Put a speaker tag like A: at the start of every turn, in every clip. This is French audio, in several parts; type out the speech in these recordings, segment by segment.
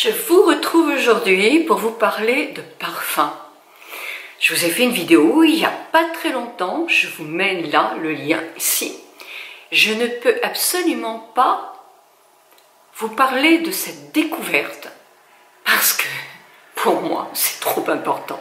A: Je vous retrouve aujourd'hui pour vous parler de parfum. Je vous ai fait une vidéo il n'y a pas très longtemps, je vous mets là le lien ici. Je ne peux absolument pas vous parler de cette découverte parce que pour moi c'est trop important.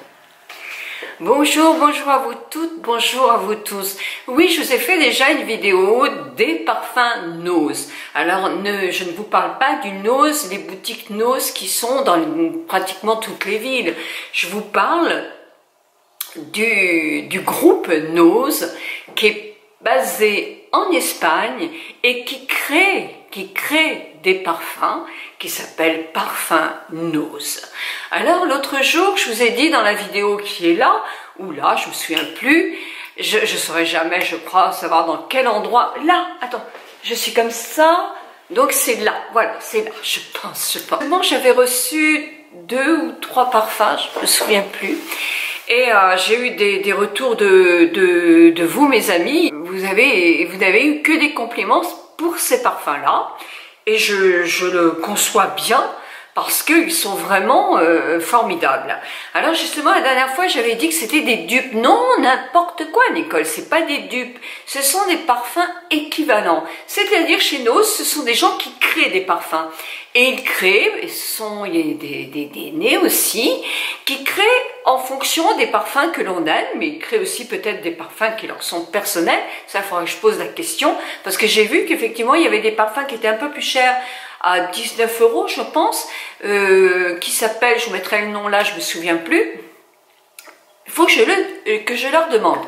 A: Bonjour à vous toutes, bonjour à vous tous. Oui, je vous ai fait déjà une vidéo des parfums Nose. Alors, je ne vous parle pas du Nose, les boutiques Nose qui sont dans pratiquement toutes les villes. Je vous parle du groupe Nose qui est basé en Espagne et qui crée des parfums qui s'appellent Parfum Nose. Alors l'autre jour, je vous ai dit dans la vidéo qui est là, ou là, je me souviens plus, je saurais jamais, je crois, savoir dans quel endroit. Là, attends, je suis comme ça, donc c'est là, voilà, c'est là, je pense. Bon, j'avais reçu 2 ou 3 parfums, je me souviens plus. Et j'ai eu des retours de vous, mes amis. Vous n'avez eu que des compliments pour ces parfums-là. Et je le conçois bien parce qu'ils sont vraiment formidables. Alors justement, la dernière fois, j'avais dit que c'était des dupes. Non, n'importe quoi, Nicole, c'est pas des dupes. Ce sont des parfums équivalents. C'est-à-dire, chez nous, ce sont des gens qui créent des parfums. Et ils créent, il y a des nez aussi, qui créent en fonction des parfums que l'on aime, mais ils créent aussi peut-être des parfums qui leur sont personnels. Ça, il faudrait que je pose la question, parce que j'ai vu qu'effectivement, il y avait des parfums qui étaient un peu plus chers, à 19 €, je pense, qui s'appellent, je vous mettrai le nom là, je me souviens plus. Il faut que je leur demande.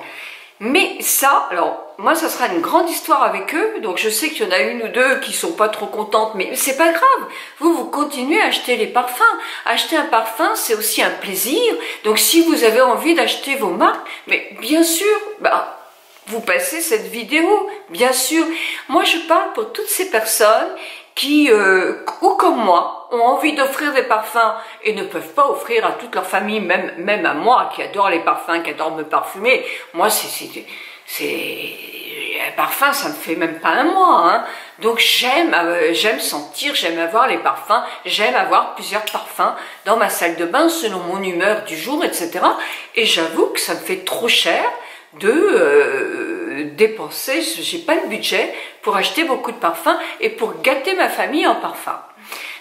A: Mais ça, alors, moi, ça sera une grande histoire avec eux, donc je sais qu'il y en a une ou deux qui sont pas trop contentes, mais c'est pas grave. Vous continuez à acheter les parfums. Acheter un parfum, c'est aussi un plaisir. Donc, si vous avez envie d'acheter vos marques, mais bien sûr, vous passez cette vidéo, bien sûr. Moi, je parle pour toutes ces personnes qui, ou comme moi, ont envie d'offrir des parfums et ne peuvent pas offrir à toute leur famille, même à moi qui adore les parfums, qui adore me parfumer. Moi, un parfum, ça me fait même pas un mois, hein. Donc j'aime sentir, j'aime avoir les parfums, j'aime avoir plusieurs parfums dans ma salle de bain selon mon humeur du jour, etc. Et j'avoue que ça me fait trop cher de dépenser, j'ai pas le budget pour acheter beaucoup de parfums et pour gâter ma famille en parfums.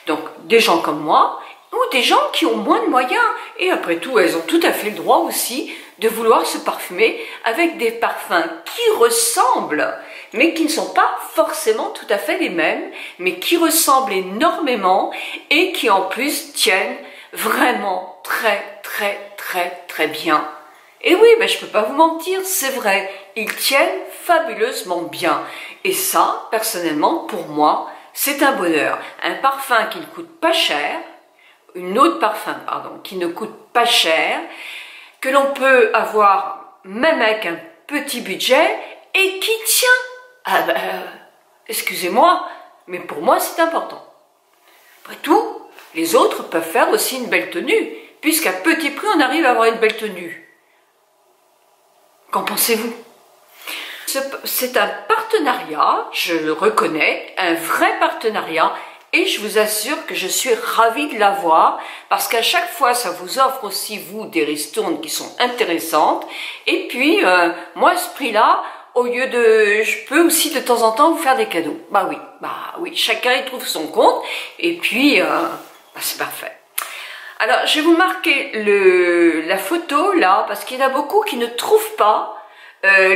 A: Donc des gens comme moi ou des gens qui ont moins de moyens, et après tout elles ont tout à fait le droit aussi de vouloir se parfumer avec des parfums qui ressemblent mais qui ne sont pas forcément tout à fait les mêmes, mais qui ressemblent énormément et qui en plus tiennent vraiment très bien. Et oui, je peux pas vous mentir, c'est vrai, ils tiennent fabuleusement bien. Et ça, personnellement, pour moi, c'est un bonheur. Un parfum qui ne coûte pas cher, une eau de parfum, pardon, qui ne coûte pas cher, que l'on peut avoir même avec un petit budget et qui tient. Excusez-moi, mais pour moi, c'est important. Après tout, les autres peuvent faire aussi une belle tenue, puisqu'à petit prix, on arrive à avoir une belle tenue. Qu'en pensez-vous? C'est un partenariat, je le reconnais, un vrai partenariat, et je vous assure que je suis ravie de l'avoir, parce qu'à chaque fois, ça vous offre aussi, vous, des ristournes qui sont intéressantes, et puis, moi, à ce prix-là, au lieu de... Je peux aussi de temps en temps vous faire des cadeaux. Bah oui, chacun y trouve son compte, et puis, c'est parfait. Alors, je vais vous marquer la photo là, parce qu'il y en a beaucoup qui ne trouvent pas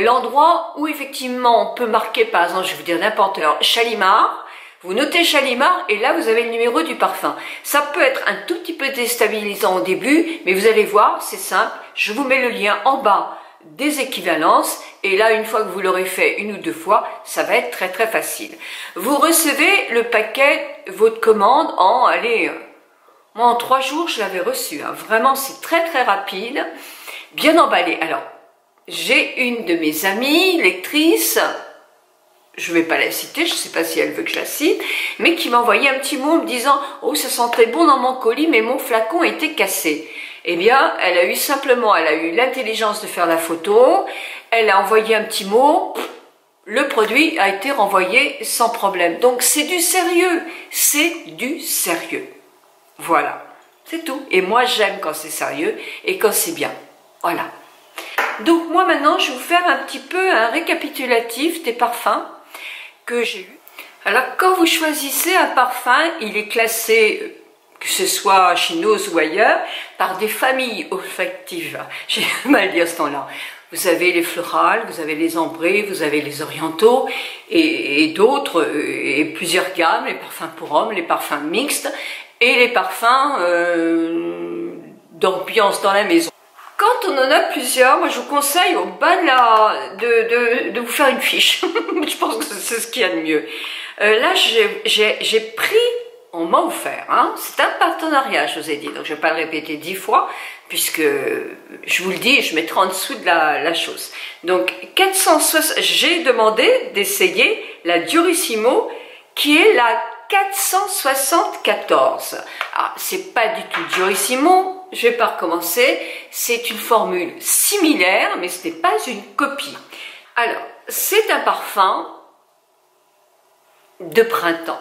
A: l'endroit où effectivement on peut marquer, par exemple, je vais vous dire n'importe quoi, Chalimard. Vous notez Chalimard et là vous avez le numéro du parfum. Ça peut être un tout petit peu déstabilisant au début, mais vous allez voir, c'est simple. Je vous mets le lien en bas des équivalences et là, une fois que vous l'aurez fait 1 ou 2 fois, ça va être très facile. Vous recevez le paquet, votre commande en, moi, en 3 jours, je l'avais reçu. Hein. Vraiment, c'est très rapide, bien emballé. Alors, j'ai une de mes amies, lectrice, je ne vais pas la citer, je ne sais pas si elle veut que je la cite, mais qui m'a envoyé un petit mot en me disant « Oh, ça sentait bon dans mon colis, mais mon flacon était cassé. » Eh bien, elle a eu l'intelligence de faire la photo, elle a envoyé un petit mot, le produit a été renvoyé sans problème. Donc, c'est du sérieux, c'est du sérieux. Voilà, c'est tout. Et moi, j'aime quand c'est sérieux et quand c'est bien. Voilà. Donc moi maintenant, je vais vous faire un petit peu un récapitulatif des parfums que j'ai eus. Alors quand vous choisissez un parfum, il est classé, que ce soit chez Nose ou ailleurs, par des familles olfactives. J'ai mal dit à ce temps-là. Vous avez les florales, vous avez les ambrés, vous avez les orientaux et d'autres, et plusieurs gammes, les parfums pour hommes, les parfums mixtes et les parfums d'ambiance dans la maison. Quand on en a plusieurs, moi je vous conseille au bas de vous faire une fiche. Je pense que c'est ce qu'il y a de mieux. Là, j'ai pris, on m'a offert, hein, c'est un partenariat, je vous ai dit, donc je ne vais pas le répéter 10 fois, puisque je vous le dis, je mettrai en dessous de la chose. Donc, j'ai demandé d'essayer la Durissimo, qui est la 474. Alors, c'est pas du tout Durissimo, je vais pas recommencer, c'est une formule similaire, mais ce n'est pas une copie. Alors, c'est un parfum de printemps.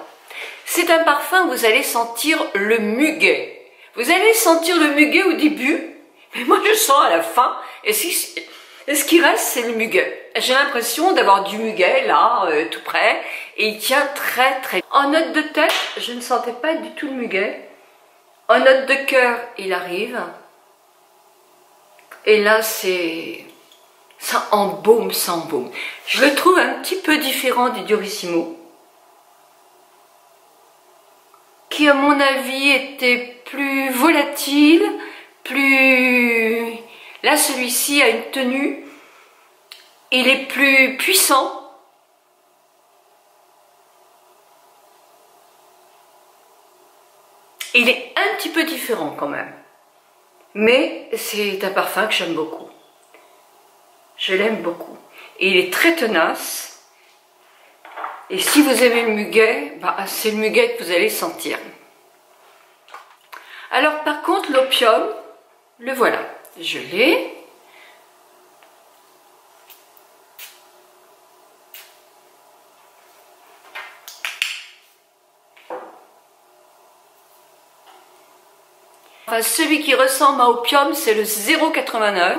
A: C'est un parfum où vous allez sentir le muguet. Vous allez sentir le muguet au début, mais moi je sens à la fin, et ce qui reste, c'est le muguet. J'ai l'impression d'avoir du muguet là, tout près, et il tient très très bien. En note de tête, je ne sentais pas du tout le muguet. En note de cœur, il arrive. Et là, ça embaume, ça embaume. Je le trouve un petit peu différent du Durissimo, qui à mon avis était plus volatile, plus... Là, celui-ci a une tenue, il est plus puissant. Il est un petit peu différent quand même. Mais c'est un parfum que j'aime beaucoup. Je l'aime beaucoup. Et il est très tenace. Et si vous aimez le muguet, bah, c'est le muguet que vous allez sentir. Alors par contre, l'opium, le voilà. Je l'ai. Enfin, celui qui ressemble à opium, c'est le 0,89.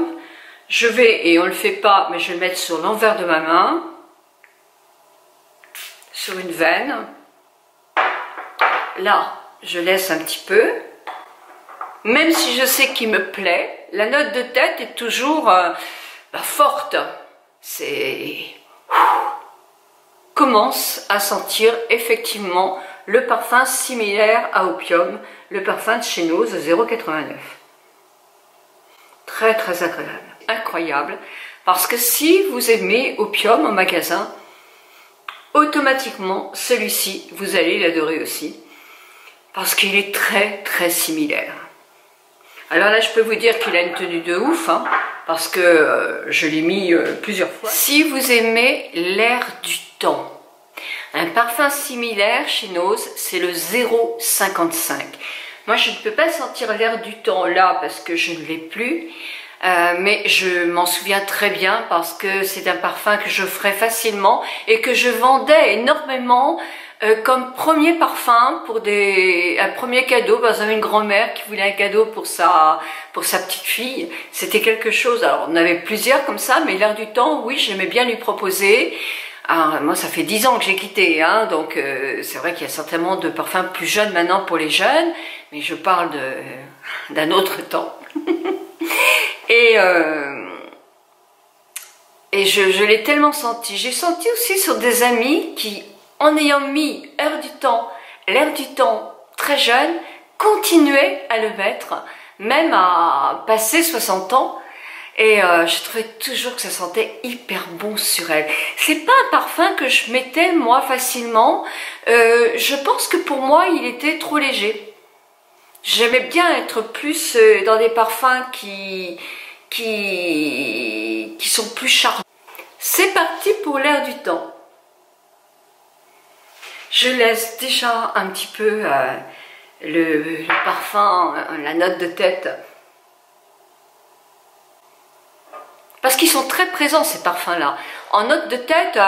A: Je vais, et on ne le fait pas, mais je vais le mettre sur l'envers de ma main, sur une veine. Là, je laisse un petit peu. Même si je sais qu'il me plaît, la note de tête est toujours forte. C'est... Commence à sentir effectivement le parfum similaire à opium, le parfum de chez Nose 0,89. Très très agréable, incroyable, parce que si vous aimez opium en magasin, automatiquement celui-ci, vous allez l'adorer aussi, parce qu'il est très très similaire. Alors là, je peux vous dire qu'il a une tenue de ouf, hein, parce que je l'ai mis plusieurs fois. Si vous aimez l'air du temps, un parfum similaire chez Nose, c'est le 0,55. Moi, je ne peux pas sentir l'air du temps là, parce que je ne l'ai plus, mais je m'en souviens très bien, parce que c'est un parfum que je ferais facilement, et que je vendais énormément, comme premier parfum pour un premier cadeau. Par exemple, une grand-mère qui voulait un cadeau pour sa petite fille, c'était quelque chose. Alors on avait plusieurs comme ça, mais l'air du temps, oui, j'aimais bien lui proposer. Alors, moi ça fait 10 ans que j'ai quitté, hein, donc c'est vrai qu'il y a certainement de parfums plus jeunes maintenant pour les jeunes, mais je parle d'un autre temps. Et je l'ai tellement senti. J'ai senti aussi sur des amis qui, en ayant mis l'air du temps très jeune, continuaient à le mettre, même à passer 60 ans. Et je trouvais toujours que ça sentait hyper bon sur elle. C'est pas un parfum que je mettais moi facilement. Je pense que pour moi, il était trop léger. J'aimais bien être plus dans des parfums qui sont plus charmants. C'est parti pour l'air du temps. Je laisse déjà un petit peu le parfum, la note de tête. Parce qu'ils sont très présents ces parfums-là. En note de tête,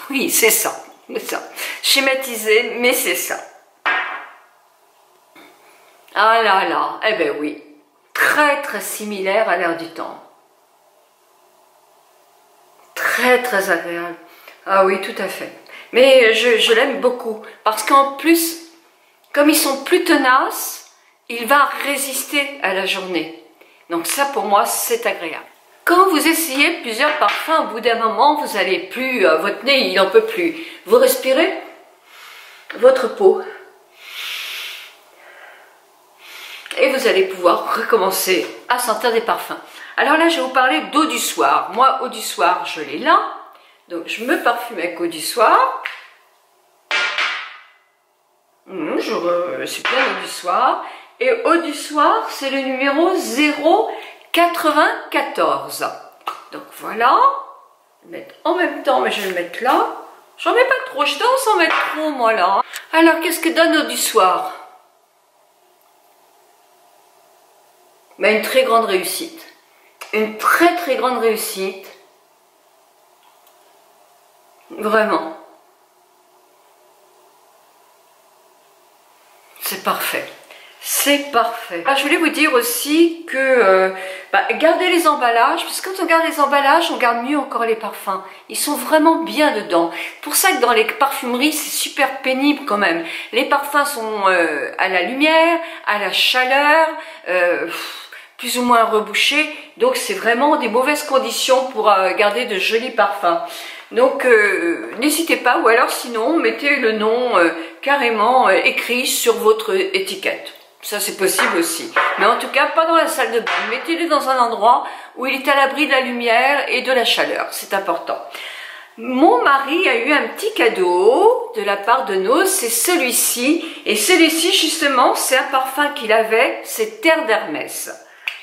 A: oui, c'est ça. Schématisé, mais c'est ça. Ah là là, eh ben oui, très très similaire à l'air du temps. Très très agréable. Ah oui, tout à fait. Mais je l'aime beaucoup, parce qu'en plus, comme ils sont plus tenaces, il va résister à la journée. Donc ça pour moi, c'est agréable. Quand vous essayez plusieurs parfums, au bout d'un moment, vous n'allez plus, votre nez, il n'en peut plus. Vous respirez votre peau. Et vous allez pouvoir recommencer à sentir des parfums. Alors là, je vais vous parler d'eau du soir. Moi, eau du soir, je l'ai là. Donc, je me parfume avec eau du soir. Je suis bien eau du soir. Et eau du soir, c'est le numéro 094. Donc, voilà. Je vais le mettre en même temps, mais je vais le mettre là. J'en mets pas trop. Je tendance à en mettre trop, moi, là. Alors, qu'est-ce que donne eau du soir? Mais une très grande réussite. Une très très grande réussite. Vraiment. C'est parfait. C'est parfait. Alors, je voulais vous dire aussi que gardez les emballages, parce que quand on garde les emballages, on garde mieux encore les parfums. Ils sont vraiment bien dedans. Pour ça que dans les parfumeries, c'est super pénible quand même. Les parfums sont à la lumière, à la chaleur, plus ou moins rebouchés. Donc c'est vraiment des mauvaises conditions pour garder de jolis parfums. Donc n'hésitez pas, ou alors sinon mettez le nom carrément écrit sur votre étiquette. Ça c'est possible aussi. Mais en tout cas pas dans la salle de bain. Mettez-le dans un endroit où il est à l'abri de la lumière et de la chaleur. C'est important. Mon mari a eu un petit cadeau de la part de Nose, c'est celui-ci. Et celui-ci justement c'est un parfum qu'il avait, c'est Terre d'Hermès.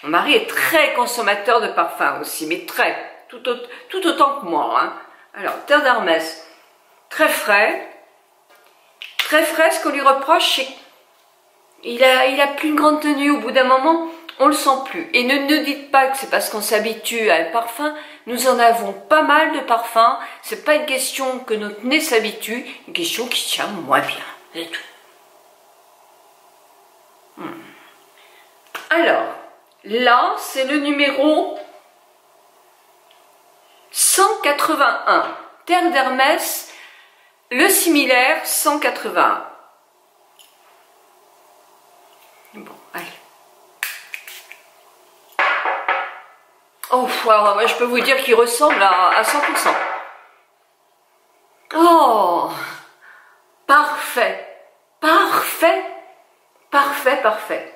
A: Mon mari est très consommateur de parfums aussi, mais très, tout autant que moi. Hein. Alors, Terre d'Hermès, très frais. Très frais, ce qu'on lui reproche, c'est qu'il a plus une grande tenue. Au bout d'un moment, on le sent plus. Et ne dites pas que c'est parce qu'on s'habitue à un parfum. Nous en avons pas mal de parfums. C'est pas une question que notre nez s'habitue, une question qui tient moins bien. C'est tout. Alors, là, c'est le numéro 181. Terre d'Hermès, le similaire 181. Bon, allez. Oh, wow, je peux vous dire qu'il ressemble à 100%. Oh, parfait, parfait, parfait, parfait.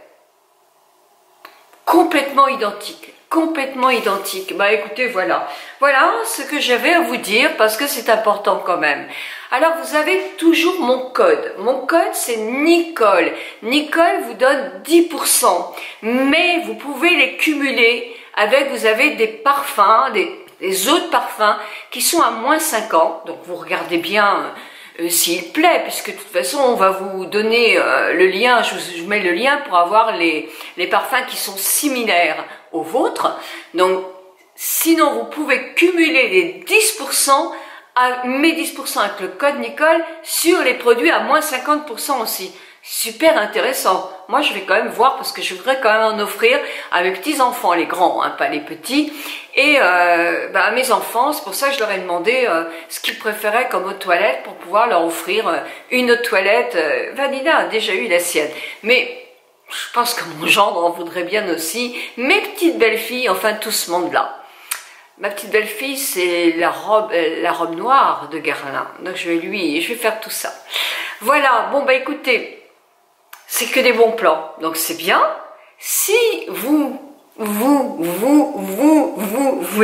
A: Complètement identique, complètement identique. Bah écoutez, voilà. Voilà ce que j'avais à vous dire parce que c'est important quand même. Alors vous avez toujours mon code. Mon code c'est Nicole. Nicole vous donne 10%. Mais vous pouvez les cumuler avec, vous avez des parfums, des autres parfums qui sont à moins 50. Donc vous regardez bien s'il plaît, puisque de toute façon on va vous donner le lien, je vous mets le lien pour avoir les parfums qui sont similaires aux vôtres. Donc sinon vous pouvez cumuler les 10%, mes 10% avec le code Nicole sur les produits à moins 50% aussi. Super intéressant. Moi je vais quand même voir parce que je voudrais quand même en offrir à mes petits enfants, les grands, hein, pas les petits, et à mes enfants. C'est pour ça que je leur ai demandé ce qu'ils préféraient comme eau de toilette pour pouvoir leur offrir une eau de toilette. Vanina a déjà eu la sienne, mais je pense que mon gendre en voudrait bien aussi. Mes petites belles filles, enfin tout ce monde-là. Ma petite belle-fille, c'est la robe noire de Guerlain. Donc je vais faire tout ça. Voilà, bon bah écoutez, c'est que des bons plans, donc c'est bien. Si vous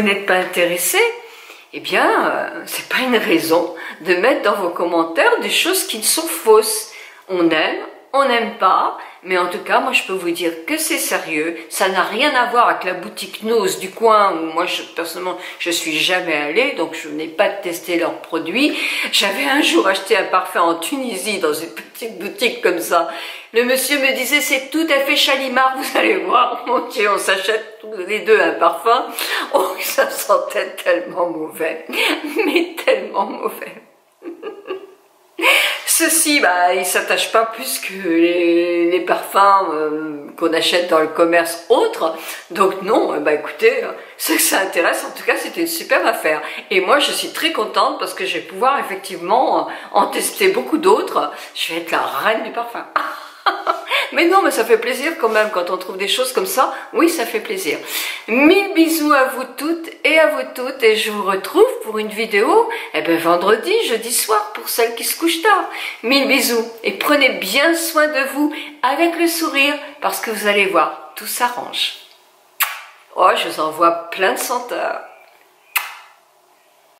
A: n'êtes pas intéressé, eh bien, c'est pas une raison de mettre dans vos commentaires des choses qui sont fausses. On aime, on n'aime pas, mais en tout cas, moi je peux vous dire que c'est sérieux. Ça n'a rien à voir avec la boutique Nose du coin où moi personnellement je suis jamais allée, donc je n'ai pas testé leurs produits. J'avais un jour acheté un parfum en Tunisie dans une petite boutique comme ça. Le monsieur me disait c'est tout à fait Chalimard, vous allez voir, mon Dieu, on s'achète tous les deux un parfum. Oh, ça sentait tellement mauvais, mais tellement mauvais. Ceci, bah, il s'attache pas plus que les les parfums qu'on achète dans le commerce autre. Donc non, bah écoutez, ceux que ça intéresse, en tout cas, c'était une super affaire. Et moi, je suis très contente parce que je vais pouvoir effectivement en tester beaucoup d'autres. Je vais être la reine du parfum. Mais non, mais ça fait plaisir quand même quand on trouve des choses comme ça. Oui, ça fait plaisir. Mille bisous à vous toutes et à vous toutes. Et je vous retrouve pour une vidéo vendredi, jeudi soir, pour celles qui se couchent tard. Mille bisous. Et prenez bien soin de vous avec le sourire parce que vous allez voir, tout s'arrange. Oh, je vous envoie plein de senteurs.